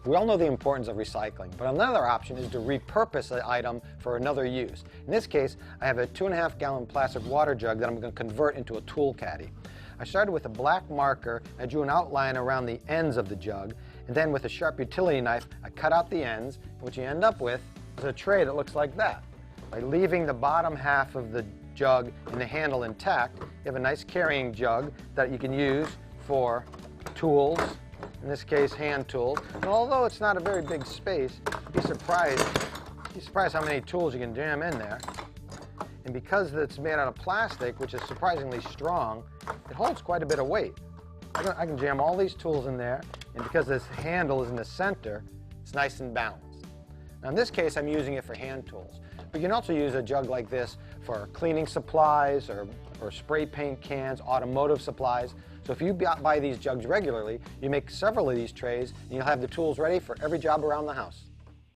We all know the importance of recycling, but another option is to repurpose an item for another use. In this case, I have a 2.5-gallon plastic water jug that I'm going to convert into a tool caddy. I started with a black marker. I drew an outline around the ends of the jug, and then with a sharp utility knife, I cut out the ends. What you end up with is a tray that looks like that. By leaving the bottom half of the jug and the handle intact, you have a nice carrying jug that you can use for tools, in this case hand tools. And although it's not a very big space, you'd be surprised how many tools you can jam in there. And because it's made out of plastic, which is surprisingly strong, it holds quite a bit of weight. I can jam all these tools in there, and because this handle is in the center, it's nice and balanced. Now in this case, I'm using it for hand tools. But you can also use a jug like this for cleaning supplies or spray paint cans, automotive supplies. So if you buy these jugs regularly, you make several of these trays and you'll have the tools ready for every job around the house.